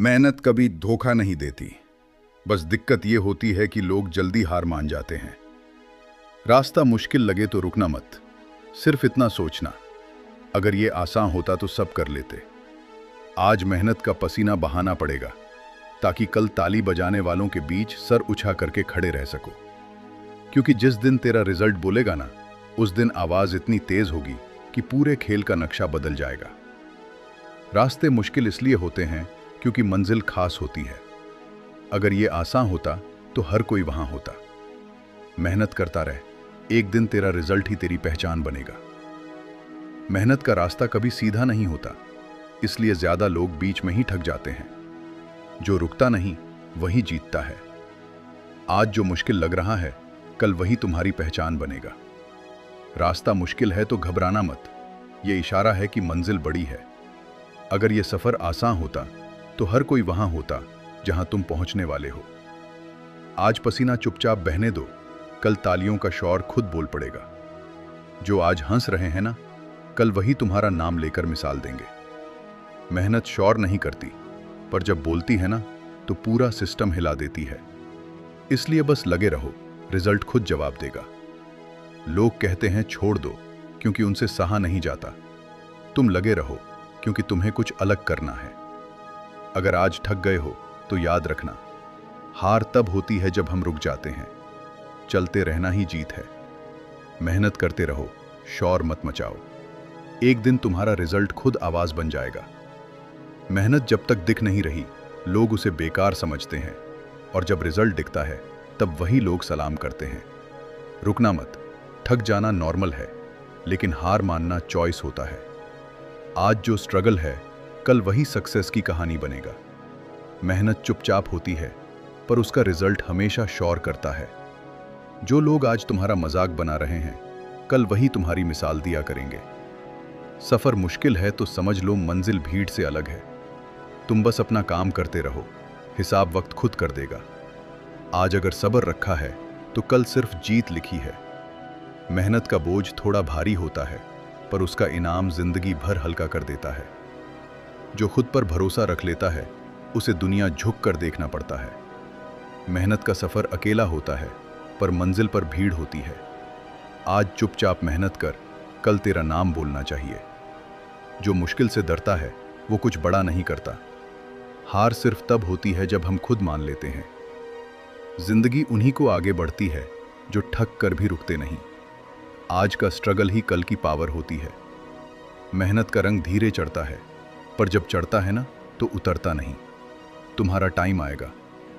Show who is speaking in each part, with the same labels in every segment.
Speaker 1: मेहनत कभी धोखा नहीं देती। बस दिक्कत ये होती है कि लोग जल्दी हार मान जाते हैं। रास्ता मुश्किल लगे तो रुकना मत, सिर्फ इतना सोचना, अगर ये आसान होता तो सब कर लेते। आज मेहनत का पसीना बहाना पड़ेगा ताकि कल ताली बजाने वालों के बीच सर उछा करके खड़े रह सको। क्योंकि जिस दिन तेरा रिजल्ट बोलेगा ना, उस दिन आवाज इतनी तेज होगी कि पूरे खेल का नक्शा बदल जाएगा। रास्ते मुश्किल इसलिए होते हैं क्योंकि मंजिल खास होती है। अगर ये आसान होता तो हर कोई वहां होता। मेहनत करता रह, एक दिन तेरा रिजल्ट ही तेरी पहचान बनेगा। मेहनत का रास्ता कभी सीधा नहीं होता, इसलिए ज्यादा लोग बीच में ही थक जाते हैं। जो रुकता नहीं वही जीतता है। आज जो मुश्किल लग रहा है, कल वही तुम्हारी पहचान बनेगा। रास्ता मुश्किल है तो घबराना मत, यह इशारा है कि मंजिल बड़ी है। अगर यह सफर आसान होता तो हर कोई वहां होता जहां तुम पहुंचने वाले हो। आज पसीना चुपचाप बहने दो, कल तालियों का शौर खुद बोल पड़ेगा। जो आज हंस रहे हैं ना, कल वही तुम्हारा नाम लेकर मिसाल देंगे। मेहनत शौर नहीं करती, पर जब बोलती है ना तो पूरा सिस्टम हिला देती है। इसलिए बस लगे रहो, रिजल्ट खुद जवाब देगा। लोग कहते हैं छोड़ दो क्योंकि उनसे सहा नहीं जाता। तुम लगे रहो क्योंकि तुम्हें कुछ अलग करना है। अगर आज थक गए हो तो याद रखना, हार तब होती है जब हम रुक जाते हैं। चलते रहना ही जीत है। मेहनत करते रहो, शौर मत मचाओ। एक दिन तुम्हारा रिजल्ट खुद आवाज बन जाएगा। मेहनत जब तक दिख नहीं रही, लोग उसे बेकार समझते हैं, और जब रिजल्ट दिखता है तब वही लोग सलाम करते हैं। रुकना मत, थक जाना नॉर्मल है, लेकिन हार मानना चॉइस होता है। आज जो स्ट्रगल है, कल वही सक्सेस की कहानी बनेगा। मेहनत चुपचाप होती है, पर उसका रिजल्ट हमेशा शौर करता है। जो लोग आज तुम्हारा मजाक बना रहे हैं, कल वही तुम्हारी मिसाल दिया करेंगे। सफर मुश्किल है तो समझ लो मंजिल भीड़ से अलग है। तुम बस अपना काम करते रहो, हिसाब वक्त खुद कर देगा। आज अगर सब्र रखा है तो कल सिर्फ जीत लिखी है। मेहनत का बोझ थोड़ा भारी होता है, पर उसका इनाम जिंदगी भर हल्का कर देता है। जो खुद पर भरोसा रख लेता है, उसे दुनिया झुक कर देखना पड़ता है। मेहनत का सफर अकेला होता है, पर मंजिल पर भीड़ होती है। आज चुपचाप मेहनत कर, कल तेरा नाम बोलना चाहिए। जो मुश्किल से डरता है वो कुछ बड़ा नहीं करता। हार सिर्फ तब होती है जब हम खुद मान लेते हैं। जिंदगी उन्हीं को आगे बढ़ती है जो ठक कर भी रुकते नहीं। आज का स्ट्रगल ही कल की पावर होती है। मेहनत का रंग धीरे चढ़ता है, पर जब चढ़ता है ना तो उतरता नहीं। तुम्हारा टाइम आएगा,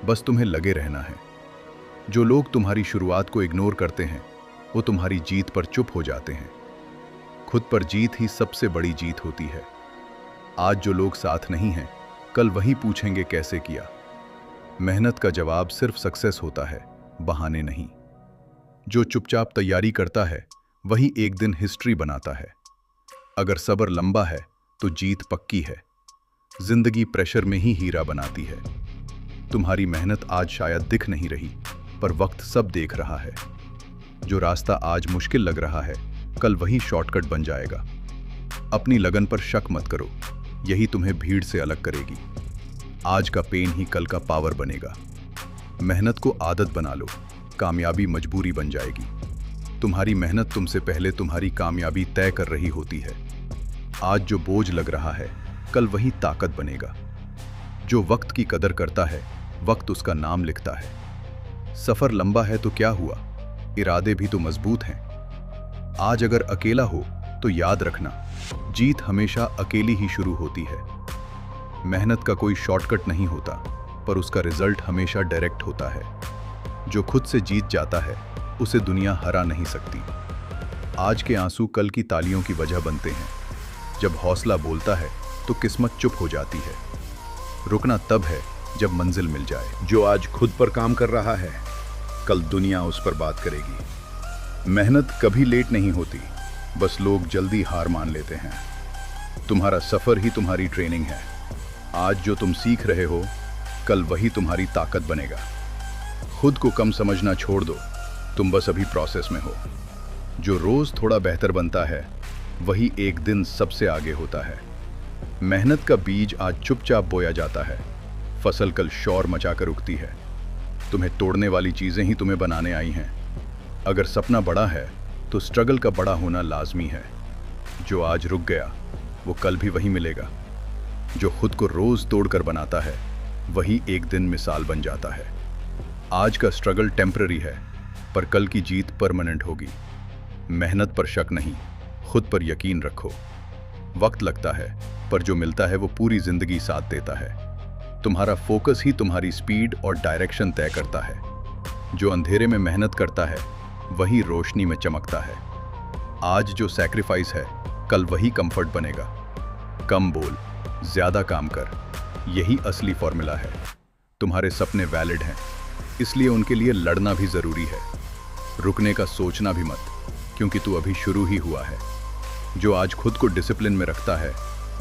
Speaker 1: बस तुम्हें लगे रहना है। जो लोग तुम्हारी शुरुआत को इग्नोर करते हैं, वो तुम्हारी जीत पर चुप हो जाते हैं। खुद पर जीत ही सबसे बड़ी जीत होती है। आज जो लोग साथ नहीं हैं, कल वही पूछेंगे कैसे किया। मेहनत का जवाब सिर्फ सक्सेस होता है, बहाने नहीं। जो चुपचाप तैयारी करता है, वही एक दिन हिस्ट्री बनाता है। अगर सब्र लंबा है तो जीत पक्की है। जिंदगी प्रेशर में ही हीरा बनाती है। तुम्हारी मेहनत आज शायद दिख नहीं रही, पर वक्त सब देख रहा है। जो रास्ता आज मुश्किल लग रहा है, कल वही शॉर्टकट बन जाएगा। अपनी लगन पर शक मत करो, यही तुम्हें भीड़ से अलग करेगी। आज का पेन ही कल का पावर बनेगा। मेहनत को आदत बना लो, कामयाबी मजबूरी बन जाएगी। तुम्हारी मेहनत तुमसे पहले तुम्हारी कामयाबी तय कर रही होती है। आज जो बोझ लग रहा है, कल वही ताकत बनेगा। जो वक्त की कदर करता है, वक्त उसका नाम लिखता है। सफर लंबा है तो क्या हुआ, इरादे भी तो मजबूत हैं। आज अगर अकेला हो तो याद रखना, जीत हमेशा अकेली ही शुरू होती है। मेहनत का कोई शॉर्टकट नहीं होता, पर उसका रिजल्ट हमेशा डायरेक्ट होता है। जो खुद से जीत जाता है, उसे दुनिया हरा नहीं सकती। आज के आंसू कल की तालियों की वजह बनते हैं। जब हौसला बोलता है तो किस्मत चुप हो जाती है। रुकना तब है जब मंजिल मिल जाए। जो आज खुद पर काम कर रहा है, कल दुनिया उस पर बात करेगी। मेहनत कभी लेट नहीं होती, बस लोग जल्दी हार मान लेते हैं। तुम्हारा सफर ही तुम्हारी ट्रेनिंग है। आज जो तुम सीख रहे हो, कल वही तुम्हारी ताकत बनेगा। खुद को कम समझना छोड़ दो, तुम बस अभी प्रोसेस में हो। जो रोज थोड़ा बेहतर बनता है, वही एक दिन सबसे आगे होता है। मेहनत का बीज आज चुपचाप बोया जाता है, फसल कल शोर मचाकर उगती है। तुम्हें तोड़ने वाली चीजें ही तुम्हें बनाने आई हैं। अगर सपना बड़ा है तो स्ट्रगल का बड़ा होना लाजमी है। जो आज रुक गया वो कल भी वही मिलेगा। जो खुद को रोज तोड़कर बनाता है वही एक दिन मिसाल बन जाता है। आज का स्ट्रगल टेम्पररी है, पर कल की जीत परमानेंट होगी। मेहनत पर शक नहीं, खुद पर यकीन रखो। वक्त लगता है, पर जो मिलता है वो पूरी जिंदगी साथ देता है। तुम्हारा फोकस ही तुम्हारी स्पीड और डायरेक्शन तय करता है। जो अंधेरे में मेहनत करता है वही रोशनी में चमकता है। आज जो सैक्रिफाइस है कल वही कंफर्ट बनेगा। कम बोल, ज्यादा काम कर, यही असली फॉर्मूला है। तुम्हारे सपने वैलिड हैं, इसलिए उनके लिए लड़ना भी जरूरी है। रुकने का सोचना भी मत, क्योंकि तू अभी शुरू ही हुआ है। जो आज खुद को डिसिप्लिन में रखता है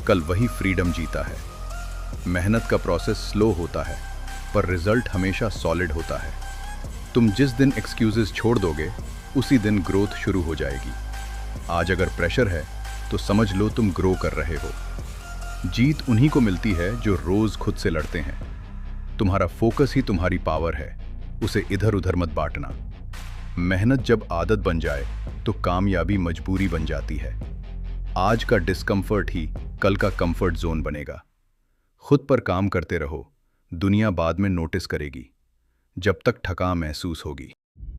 Speaker 1: कल वही फ्रीडम जीता है। मेहनत का प्रोसेस स्लो होता है, पर रिजल्ट हमेशा सॉलिड होता है। तुम जिस दिन एक्सक्यूजेस छोड़ दोगे उसी दिन ग्रोथ शुरू हो जाएगी। आज अगर प्रेशर है तो समझ लो तुम ग्रो कर रहे हो। जीत उन्हीं को मिलती है जो रोज खुद से लड़ते हैं। तुम्हारा फोकस ही तुम्हारी पावर है, उसे इधर उधर मत बांटना। मेहनत जब आदत बन जाए तो कामयाबी मजबूरी बन जाती है। आज का डिस्कम्फर्ट ही कल का कंफर्ट जोन बनेगा। खुद पर काम करते रहो, दुनिया बाद में नोटिस करेगी, जब तक थकान महसूस होगी।